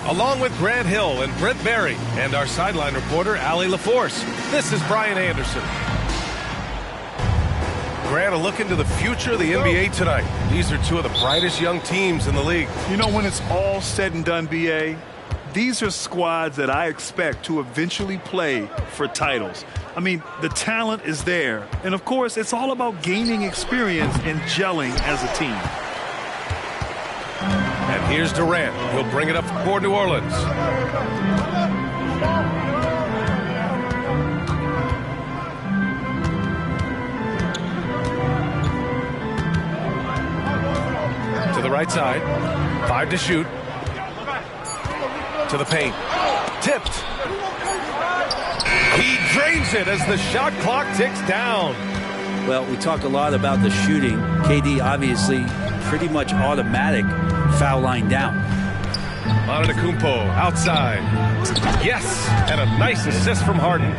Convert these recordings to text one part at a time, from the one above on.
Along with Grant Hill and Brent Berry and our sideline reporter, Allie LaForce, this is Brian Anderson. Grant, a look into the future of the NBA tonight. These are two of the brightest young teams in the league. You know, when it's all said and done, B.A., these are squads that I expect to eventually play for titles. I mean, the talent is there. And, of course, it's all about gaining experience and gelling as a team. And here's Durant. He'll bring it up for New Orleans. To the right side. 5 to shoot. To the paint. Tipped. He drains it as the shot clock ticks down. Well, we talked a lot about the shooting. KD obviously pretty much automatic foul line down. Antetokounmpo outside. Yes, and a nice assist from Harden.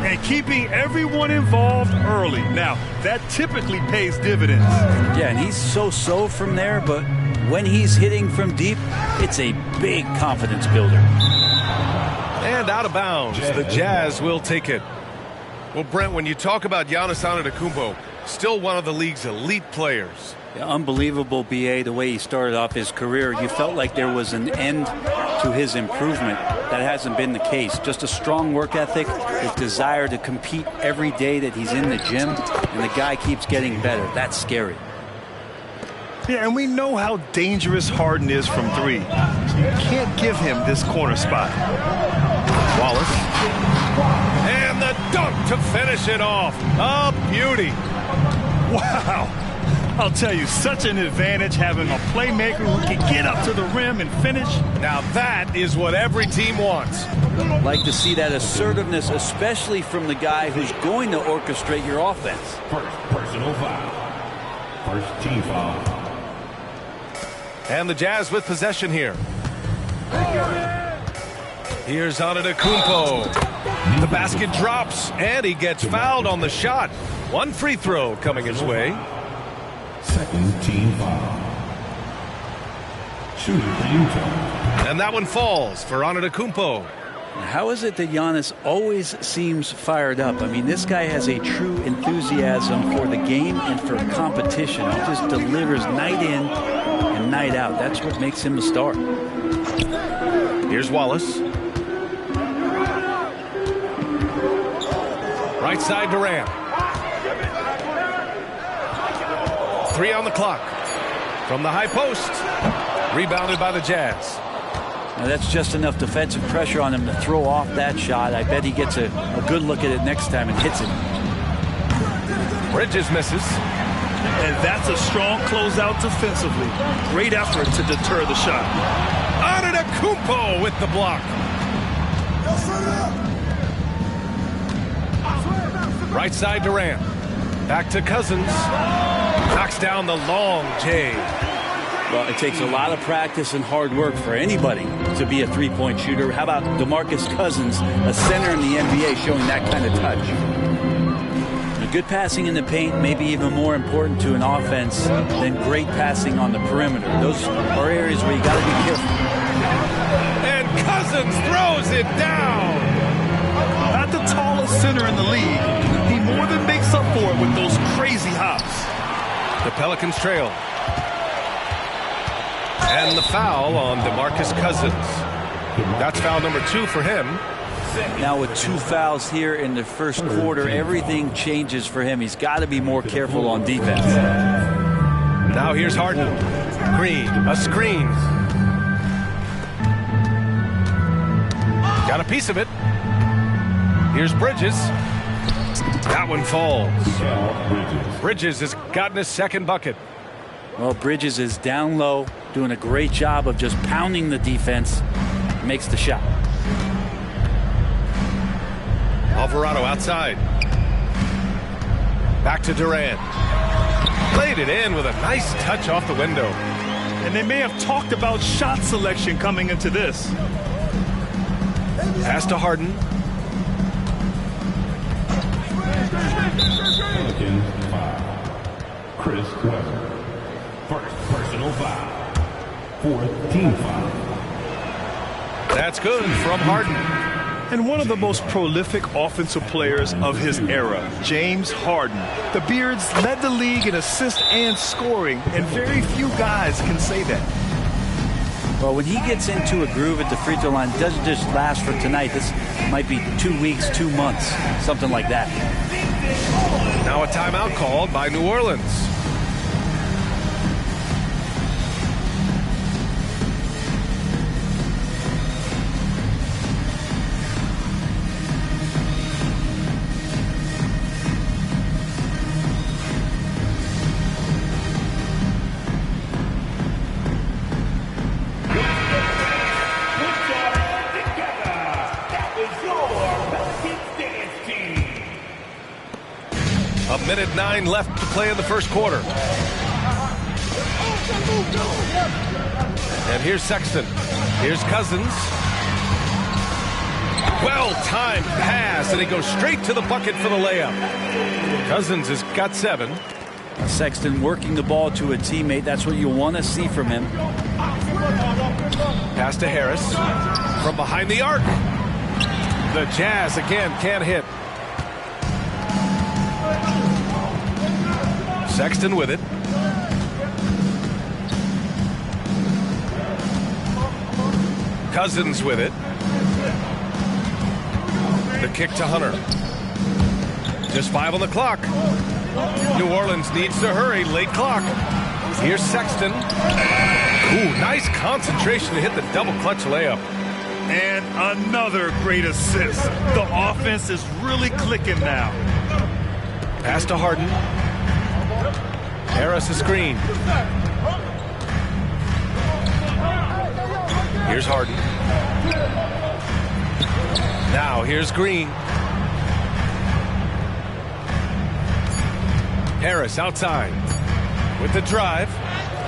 And keeping everyone involved early. Now, that typically pays dividends. Yeah, and he's so-so from there, but when he's hitting from deep, it's a big confidence builder. And out of bounds, the Jazz will take it. Well, Brent, when you talk about Giannis Antetokounmpo, still one of the league's elite players. Yeah, unbelievable, B.A., the way he started off his career. You felt like there was an end to his improvement. That hasn't been the case. Just a strong work ethic, his desire to compete every day that he's in the gym, and the guy keeps getting better. That's scary. Yeah, and we know how dangerous Harden is from three. So you can't give him this corner spot. Wallace. And the dunk to finish it off. A beauty. Wow. I'll tell you, such an advantage having a playmaker who can get up to the rim and finish. Now that is what every team wants. Like to see that assertiveness, especially from the guy who's going to orchestrate your offense. First personal foul. First team foul. And the Jazz with possession here. Here's Antetokounmpo. The basket drops, and he gets fouled on the shot. One free throw coming his way. Second team foul. Shooter for Utah. And that one falls for Antetokounmpo. How is it that Giannis always seems fired up? I mean, this guy has a true enthusiasm for the game and for competition. He just delivers night in, and night out. That's what makes him a star. Here's Wallace. Right side Durant. 3 on the clock. From the high post. Rebounded by the Jazz. Now that's just enough defensive pressure on him to throw off that shot. I bet he gets a good look at it next time and hits it. Bridges misses. And that's a strong closeout defensively. Great effort to deter the shot. Antetokounmpo with the block. Right side Durant. Back to Cousins. Knocks down the long J. Well, it takes a lot of practice and hard work for anybody to be a three-point shooter. How about DeMarcus Cousins, a center in the NBA, showing that kind of touch? Good passing in the paint may be even more important to an offense than great passing on the perimeter. Those are areas where you got to be careful. And Cousins throws it down. Not the tallest center in the league. He more than makes up for it with those crazy hops. The Pelicans trail. And the foul on DeMarcus Cousins. That's foul number 2 for him. Now with 2 fouls here in the first quarter, everything changes for him. He's got to be more careful on defense. Now here's Harden. Green, a screen. Got a piece of it. Here's Bridges. That one falls. Bridges has gotten his second bucket. Well, Bridges is down low, doing a great job of just pounding the defense. Makes the shot. Alvarado outside. Back to Durant. Played it in with a nice touch off the window. And they may have talked about shot selection coming into this. Pass to Harden. Pelicans 5. Chris Webber. First personal foul. 4th team foul. That's good from Harden. And one of the most prolific offensive players of his era, James Harden. The Beards led the league in assists and scoring, and very few guys can say that. Well, when he gets into a groove at the free throw line, it doesn't just last for tonight. This might be 2 weeks, 2 months, something like that. Now a timeout called by New Orleans. A minute 9 left to play in the first quarter. And here's Sexton. Here's Cousins. Well-timed pass, and he goes straight to the bucket for the layup. Cousins has got 7. Sexton working the ball to a teammate. That's what you want to see from him. Pass to Harris. From behind the arc. The Jazz again can't hit. Sexton with it. Cousins with it. The kick to Hunter. Just 5 on the clock. New Orleans needs to hurry. Late clock. Here's Sexton. Ooh, nice concentration to hit the double clutch layup. And another great assist. The offense is really clicking now. Pass to Harden. Harris a screen. Here's Harden. Now here's Green. Harris outside with the drive.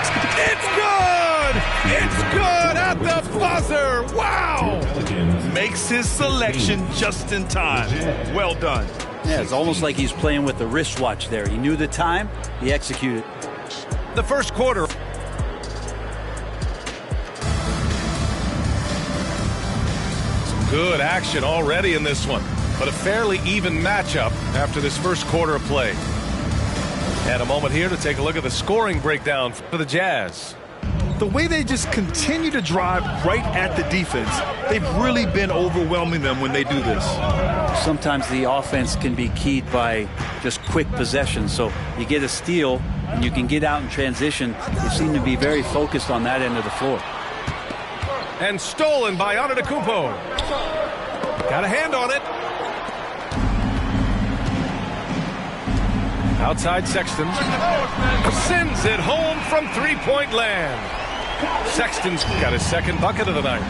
It's good! It's good at the buzzer! Wow! Makes his selection just in time. Well done. Yeah, it's almost like he's playing with the wristwatch there. He knew the time, he executed. The first quarter. Some good action already in this one, but a fairly even matchup after this first quarter of play. And a moment here to take a look at the scoring breakdown for the Jazz. the way they just continue to drive right at the defense, they've really been overwhelming them when they do this. Sometimes the offense can be keyed by just quick possession. So you get a steal and you can get out in transition. They seem to be very focused on that end of the floor. And stolen by Antetokounmpo. Got a hand on it. Outside Sexton. Sends it home from three-point land. Sexton's got his second bucket of the night.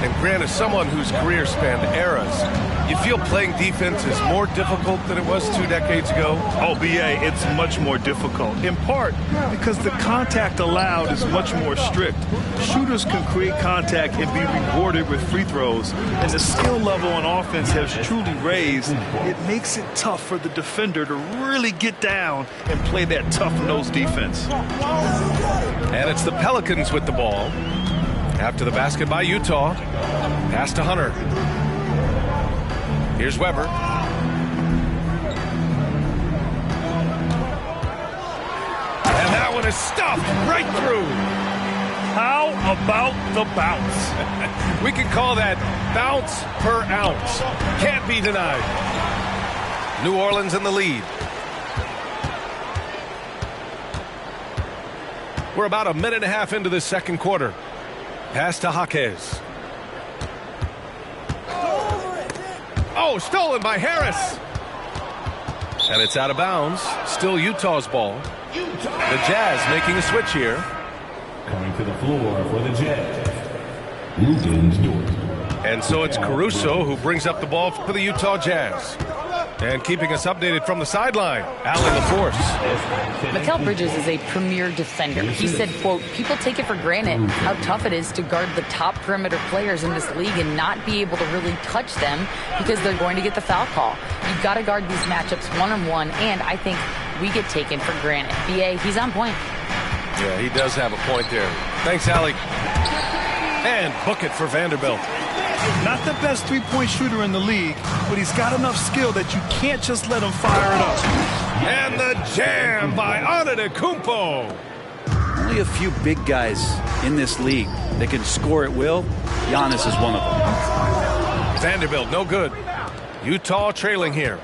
And Grant is someone whose career spanned eras. You feel playing defense is more difficult than it was 2 decades ago? Oh, BA, it's much more difficult, in part because the contact allowed is much more strict. Shooters can create contact and be rewarded with free throws, and the skill level on offense has truly raised. It makes it tough for the defender to really get down and play that tough-nose defense. And it's the Pelicans with the ball. After the basket by Utah. Pass to Hunter. Here's Weber. And that one is stuffed right through. How about the bounce? We can call that bounce per ounce. Can't be denied. New Orleans in the lead. We're about a minute and a half into this second quarter. Pass to Jaquez. Oh, stolen by Harris. And it's out of bounds. Still Utah's ball. The Jazz making a switch here. Coming to the floor for the Jazz, Luguentz Dort. And so it's Caruso who brings up the ball for the Utah Jazz. And keeping us updated from the sideline, Allie LaForce. Mikal Bridges is a premier defender. He said, quote, people take it for granted how tough it is to guard the top perimeter players in this league and not be able to really touch them because they're going to get the foul call. You've got to guard these matchups one-on-one, and I think we get taken for granted. BA, he's on point. Yeah, he does have a point there. Thanks, Allie. And book it for Vanderbilt. Not the best three-point shooter in the league, but he's got enough skill that you can't just let him fire it up. And the jam by Antetokounmpo. Only a few big guys in this league that can score at will. Giannis is one of them. Vanderbilt, no good. Utah trailing here.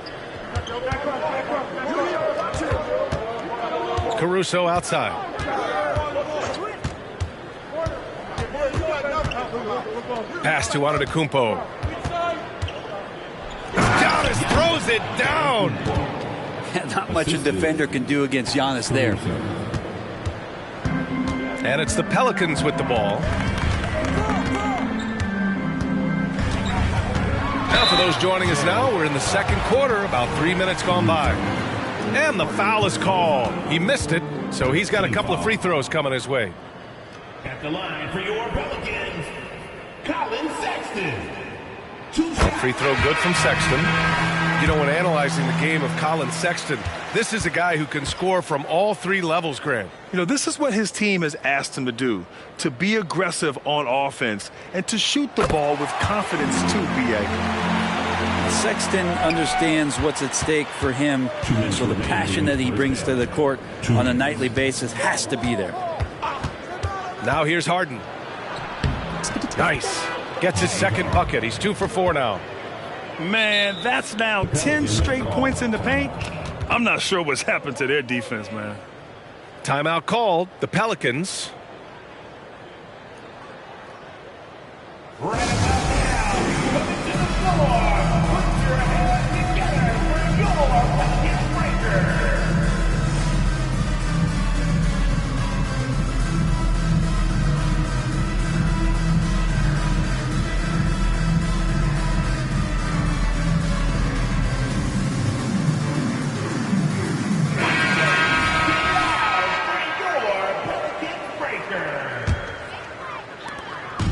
Caruso outside. Pass to Antetokounmpo. Giannis throws it down. Not much a defender can do against Giannis there. And it's the Pelicans with the ball. Now for those joining us now, we're in the second quarter, about 3 minutes gone by. And the foul is called. He missed it, so he's got a couple of free throws coming his way. At the line for your Pelicans, Colin Sexton. Free throw good from Sexton. You know, when analyzing the game of Colin Sexton, this is a guy who can score from all three levels, Grant. You know, this is what his team has asked him to do, to be aggressive on offense and to shoot the ball with confidence too, B.A. Sexton understands what's at stake for him, so the passion that he brings to the court on a nightly basis has to be there. Now here's Harden. Nice. Gets his second bucket. He's 2 for 4 now. Man, that's now 10 straight points in the paint. I'm not sure what's happened to their defense, man. Timeout called. The Pelicans.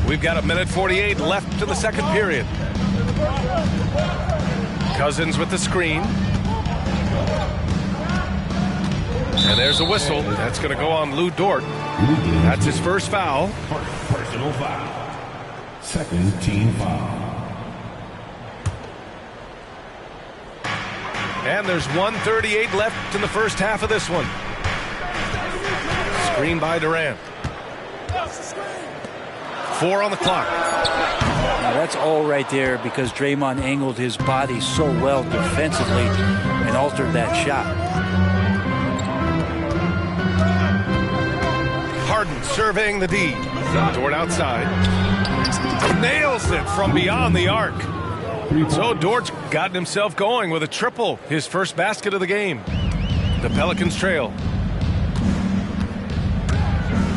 We've got 1:48 left to the second period. Cousins with the screen. And there's a whistle. That's going to go on Lou Dort. That's his first foul. Personal foul. Second team foul. And there's 1:38 left in the first half of this one. Screen by Durant. 4 on the clock. Now that's all right there because Draymond angled his body so well defensively and altered that shot. Harden surveying the D. Dort outside. Nails it from beyond the arc. So Dort's gotten himself going with a triple, his first basket of the game. The Pelicans trail.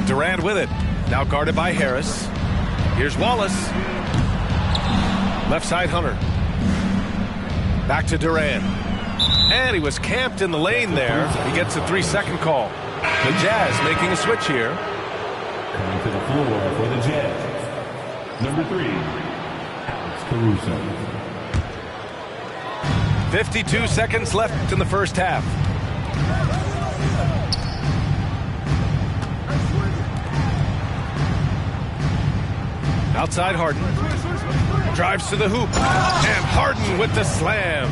Durant with it. Now guarded by Harris. Here's Wallace. Left side Hunter. Back to Durant. And he was camped in the lane there. He gets a 3-second call. The Jazz making a switch here. Coming to the floor for the Jazz. Number 3, Alex Caruso. 52 seconds left in the first half. Outside Harden. Drives to the hoop. And Harden with the slam.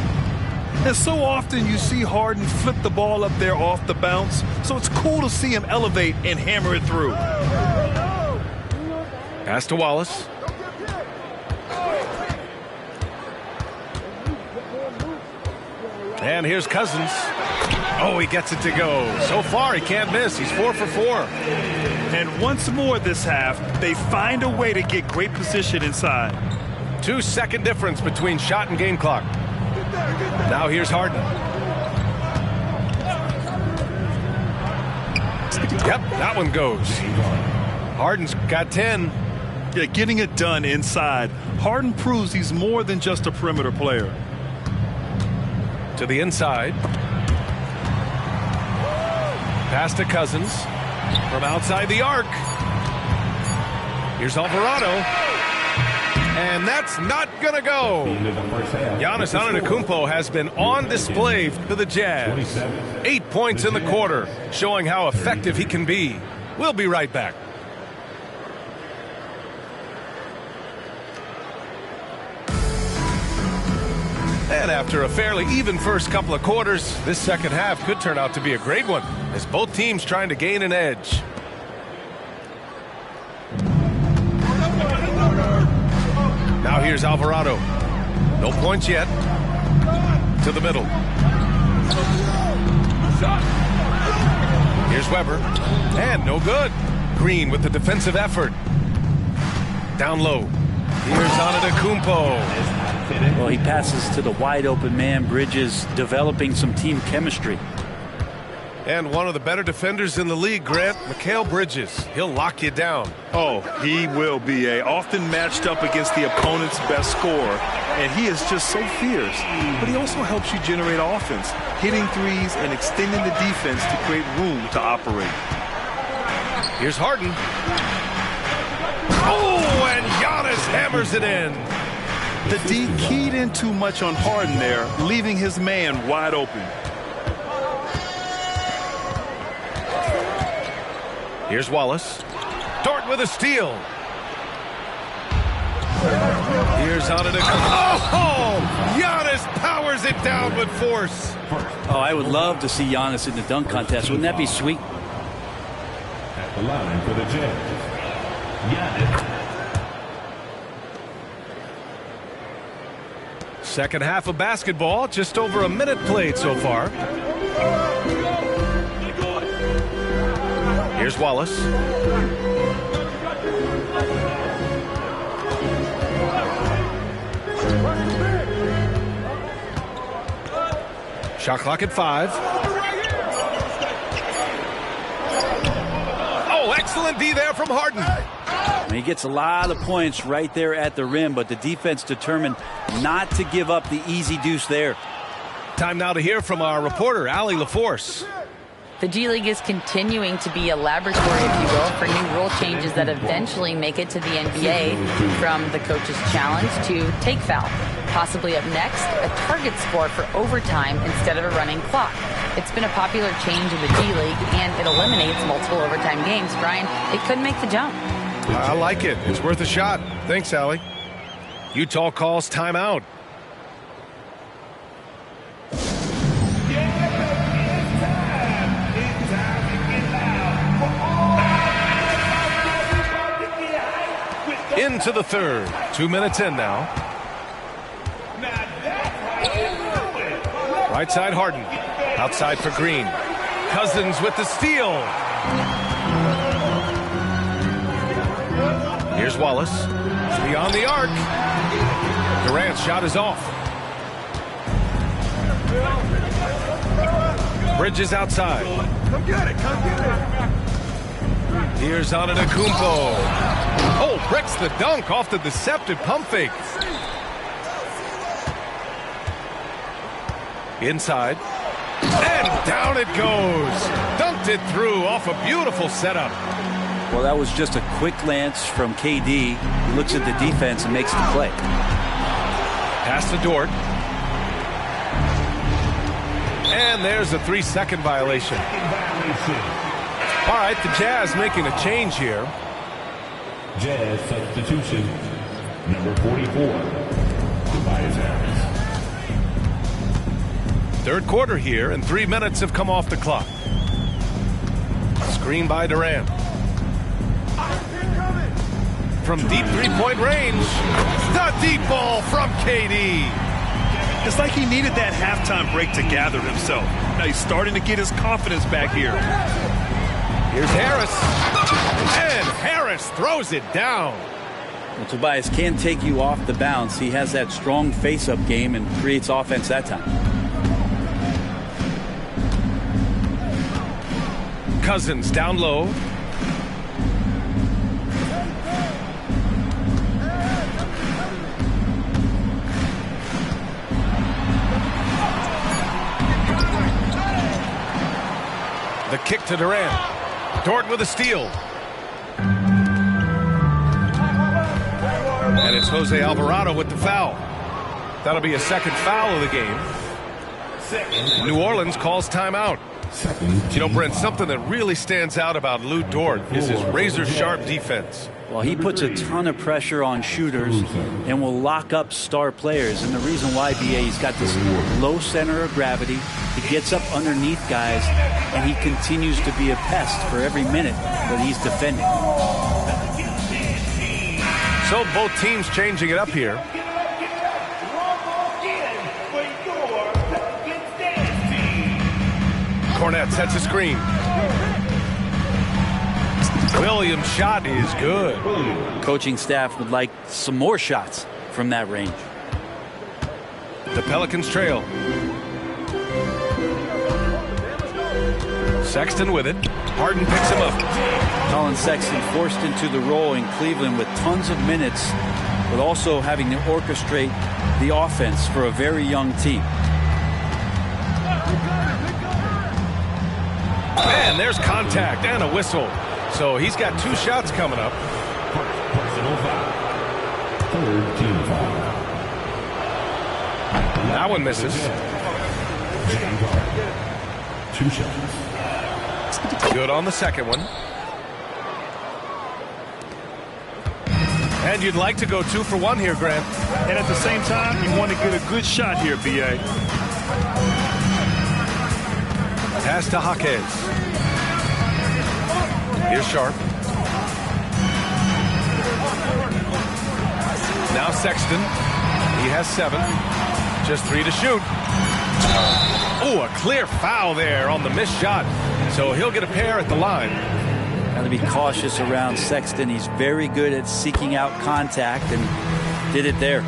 And so often you see Harden flip the ball up there off the bounce. So it's cool to see him elevate and hammer it through. Pass to Wallace. And here's Cousins. Oh, he gets it to go. So far, he can't miss. He's 4 for 4. And once more this half, they find a way to get great position inside. 2-second difference between shot and game clock. Now here's Harden. Yep, that one goes. Harden's got 10. Yeah, getting it done inside. Harden proves he's more than just a perimeter player. To the inside. Pass to Cousins. From outside the arc. Here's Alvarado. And that's not going to go. Giannis Antetokounmpo has been on display for the Jazz. 8 points in the quarter, showing how effective he can be. We'll be right back. And after a fairly even first couple of quarters, this second half could turn out to be a great one, as both teams trying to gain an edge. Now here's Alvarado. No points yet. To the middle. Here's Weber. And no good. Green with the defensive effort. Down low. Here's Antetokounmpo. Well, he passes to the wide open man. Bridges developing some team chemistry. And one of the better defenders in the league, Grant, Mikal Bridges. He'll lock you down. Oh, he will be often matched up against the opponent's best scorer. And he is just so fierce. But he also helps you generate offense, hitting threes and extending the defense to create room to operate. Here's Harden. Oh, and Giannis hammers it in. The D keyed in too much on Harden there, leaving his man wide open. Here's Wallace. Dort with a steal. Here's Antetokounmpo. Oh, Giannis powers it down with force. Oh, I would love to see Giannis in the dunk contest. Wouldn't that be sweet? At the line for the Jazz, Giannis. Second half of basketball, just over a minute played so far. Here's Wallace. Shot clock at 5. Oh, excellent D there from Harden. He gets a lot of points right there at the rim, but the defense determined not to give up the easy deuce there. Time now to hear from our reporter, Allie LaForce. The G League is continuing to be a laboratory, if you will, for new rule changes that eventually make it to the NBA, from the coach's challenge to take foul. Possibly up next, a target score for overtime instead of a running clock. It's been a popular change in the G League, and it eliminates multiple overtime games. Brian, it could make the jump. I like it. It's worth a shot. Thanks, Allie. Utah calls timeout. into the third. 2 minutes in now. Right side Harden. Outside for Green. Cousins with the steal. Here's Wallace. It's beyond the arc. Durant's shot is off. Bridges outside. Come get it. Come get it. Here's Antetokounmpo. Oh, breaks the dunk off the deceptive pump fake. Inside. And down it goes. Dunked it through off a beautiful setup. Well, that was just a quick glance from KD. He looks at the defense and makes the play. Pass to Dort. And there's a 3-second violation. All right, the Jazz making a change here. Jazz substitution, number 44, Tobias Harris. Third quarter here, and 3 minutes have come off the clock. Screen by Durant. From deep three-point range, the deep ball from KD. It's like he needed that halftime break to gather himself. Now he's starting to get his confidence back here. Here's Harris. And Harris throws it down. Well, Tobias can't take you off the bounce. He has that strong face-up game and creates offense that time. Cousins down low. The kick to Durant. Dort with a steal. And it's Jose Alvarado with the foul. That'll be a second foul of the game. New Orleans calls timeout. You know, Brent, something that really stands out about Lou Dort is his razor-sharp defense. Well, he puts a ton of pressure on shooters and will lock up star players. And the reason why, BA, he's got this low center of gravity. He gets up underneath guys, and he continues to be a pest for every minute that he's defending. So both teams changing it up here. Cornette sets a screen. Williams' shot is good. Coaching staff would like some more shots from that range. The Pelicans trail. Sexton with it. Harden picks him up. Colin Sexton forced into the role in Cleveland with tons of minutes, but also having to orchestrate the offense for a very young team. And there's contact and a whistle. So he's got 2 shots coming up. Personal foul. Third team foul. That one misses. James Harden. 2 shots. Good on the second one. And you'd like to go 2 for 1 here, Grant. And at the same time, you want to get a good shot here, B.A. Pass to Jaquez. Here's Sharp. Now Sexton. He has 7. Just 3 to shoot. Oh, a clear foul there on the missed shot. So he'll get a pair at the line. Got to be cautious around Sexton. He's very good at seeking out contact and did it there.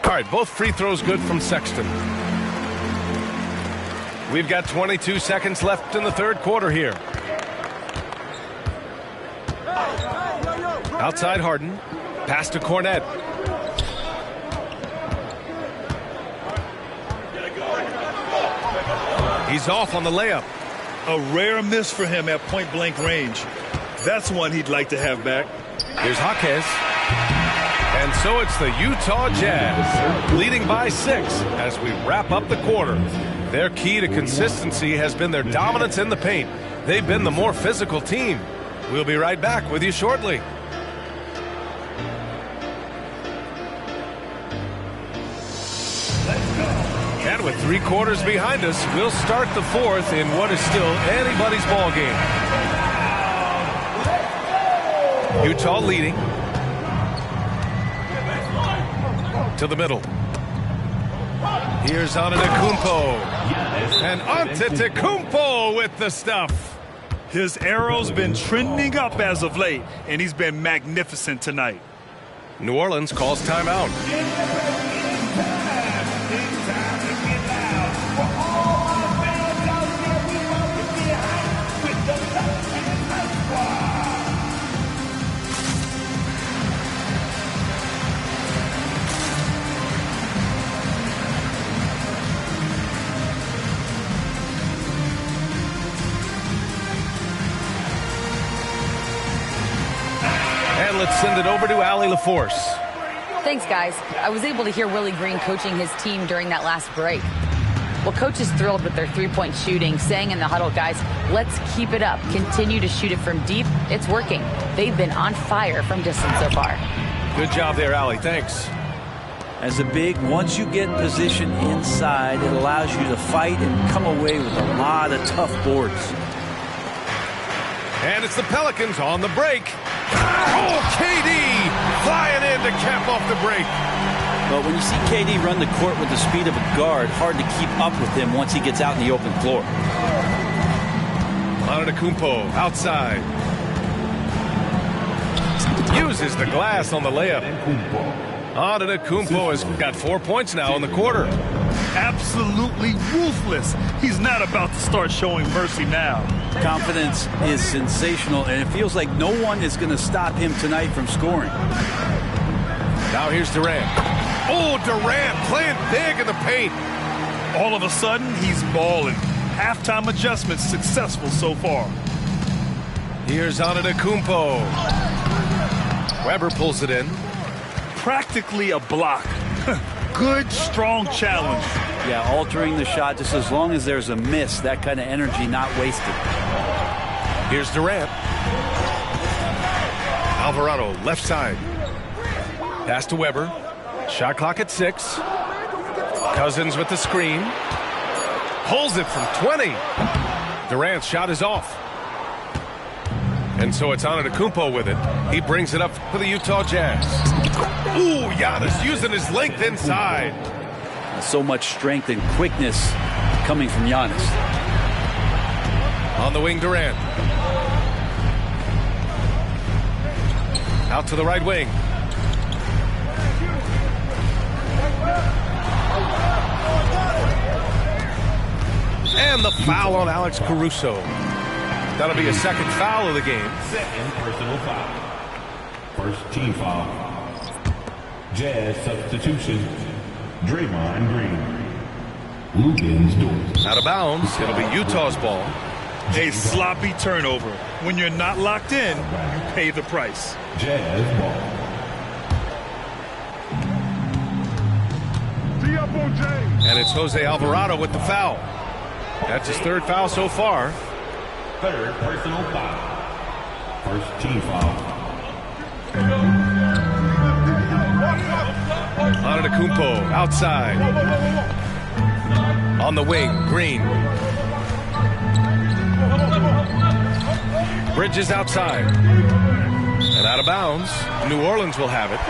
All right, both free throws good from Sexton. We've got 22 seconds left in the third quarter here. Outside Harden. Pass to Cornette. He's off on the layup. A rare miss for him at point-blank range. That's one he'd like to have back. Here's Jaquez. And so it's the Utah Jazz leading by 6 as we wrap up the quarter. Their key to consistency has been their dominance in the paint. They've been the more physical team. We'll be right back with you shortly. And with 3 quarters behind us, we'll start the fourth in what is still anybody's ball game. Utah leading. To the middle. Here's Antetokounmpo. And Antetokounmpo with the stuff. His arrow's been trending up as of late, and he's been magnificent tonight. New Orleans calls timeout. And let's send it over to Allie LaForce. Thanks, guys. I was able to hear Willie Green coaching his team during that last break. Well, coach is thrilled with their three-point shooting, saying in the huddle, guys, let's keep it up. Continue to shoot it from deep. It's working. They've been on fire from distance so far. Good job there, Allie. Thanks. As a big, once you get position inside, it allows you to fight and come away with a lot of tough boards. And it's the Pelicans on the break. Oh, KD flying in to cap off the break. But when you see KD run the court with the speed of a guard, hard to keep up with him once he gets out in the open floor. Antetokounmpo outside. Uses the glass on the layup. Antetokounmpo has got 4 points now in the quarter. Absolutely ruthless. He's not about to start showing mercy now. Confidence is sensational, and it feels like no one is going to stop him tonight from scoring. Now here's Durant. Oh, Durant playing big in the paint. All of a sudden, he's balling. Halftime adjustments successful so far. Here's Antetokounmpo. Weber pulls it in. Practically a block. Good, strong challenge. Yeah, altering the shot just as long as there's a miss. That kind of energy not wasted. Here's Durant. Alvarado, left side. Pass to Weber. Shot clock at 6. Cousins with the screen. Pulls it from 20. Durant's shot is off. And so it's Antetokounmpo with it. He brings it up for the Utah Jazz. Ooh, Giannis using his length inside. So much strength and quickness coming from Giannis. On the wing, Durant. Out to the right wing. And the foul on Alex Caruso. That'll be a second foul of the game. Second personal foul. First team foul. Jazz substitution. Draymond Green. Lugans Dort. Out of bounds. It'll be Utah's ball. A sloppy turnover. When you're not locked in, you pay the price. Jazz ball. And it's Jose Alvarado with the foul. That's his third foul so far. Third personal foul. First team foul. Antetokounmpo outside. On the wing, Green. Bridges outside. And out of bounds. New Orleans will have it.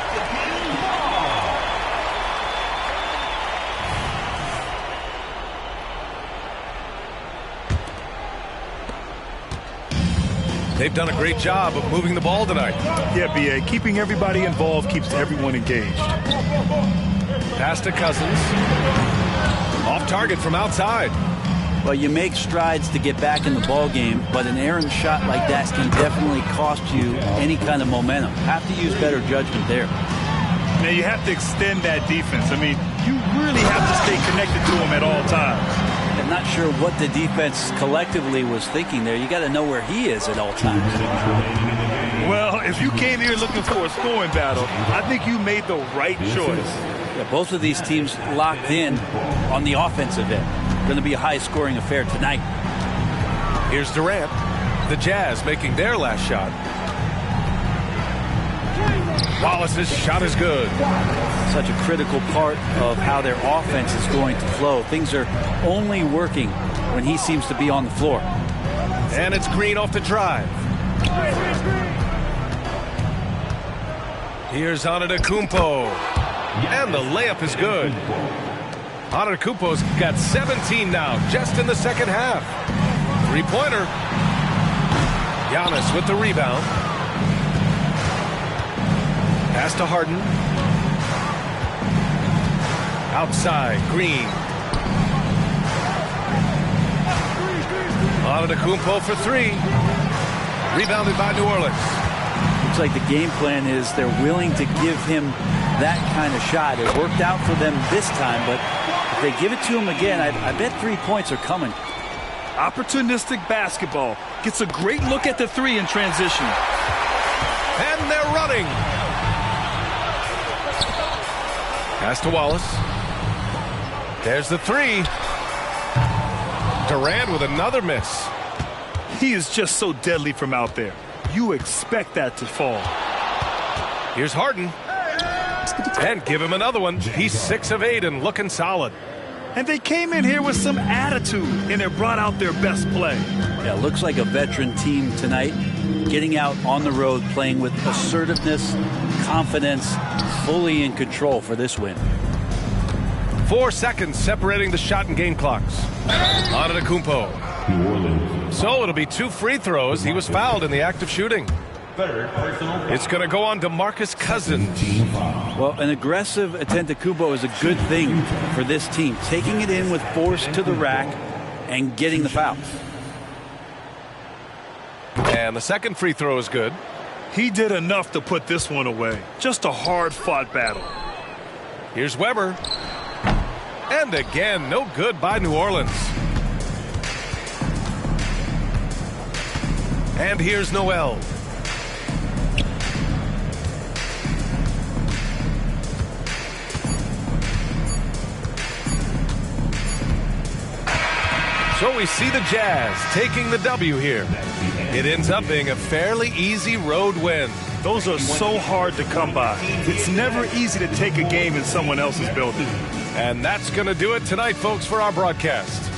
They've done a great job of moving the ball tonight. Yeah, B.A. Keeping everybody involved keeps everyone engaged. Pass to Cousins. Off target from outside. Well, you make strides to get back in the ball game, but an errant shot like that can definitely cost you any kind of momentum. Have to use better judgment there. Now, you have to extend that defense. I mean, you really have to stay connected to him at all times. I'm not sure what the defense collectively was thinking there. You got to know where he is at all times. Well, if you came here looking for a scoring battle, I think you made the right choice. Yeah, both of these teams locked in on the offensive end. Going to be a high-scoring affair tonight. Here's Durant. The Jazz making their last shot. Wallace's shot is good. Such a critical part of how their offense is going to flow. Things are only working when he seems to be on the floor. And it's Green off the drive. Here's Antetokounmpo. And the layup is good. Antetokounmpo's got 17 now, just in the second half. Three-pointer. Giannis with the rebound. Pass to Harden. Outside, Green. Antetokounmpo for three. Rebounded by New Orleans. Looks like the game plan is they're willing to give him that kind of shot. It worked out for them this time, but if they give it to him again, I bet 3 points are coming. Opportunistic basketball. Gets a great look at the three in transition. And they're running. Pass to Wallace. There's the three. Durant with another miss. He is just so deadly from out there. You expect that to fall. Here's Harden. And give him another one. He's 6 of 8 and looking solid. And they came in here with some attitude, and they brought out their best play. Yeah, looks like a veteran team tonight, getting out on the road, playing with assertiveness, confidence, fully in control for this win. 4 seconds separating the shot and game clocks. Antetokounmpo. New Orleans. So it'll be 2 free throws. He was fouled in the act of shooting. Third personal. It's going to go on to DeMarcus Cousins. Well, an aggressive Antetokounmpo is a good thing for this team, taking it in with force to the rack and getting the fouls. And the second free throw is good. He did enough to put this one away. Just a hard-fought battle. Here's Weber. And again, no good by New Orleans. And here's Noel. So we see the Jazz taking the W here. It ends up being a fairly easy road win. Those are so hard to come by. It's never easy to take a game in someone else's building. And that's going to do it tonight, folks, for our broadcast.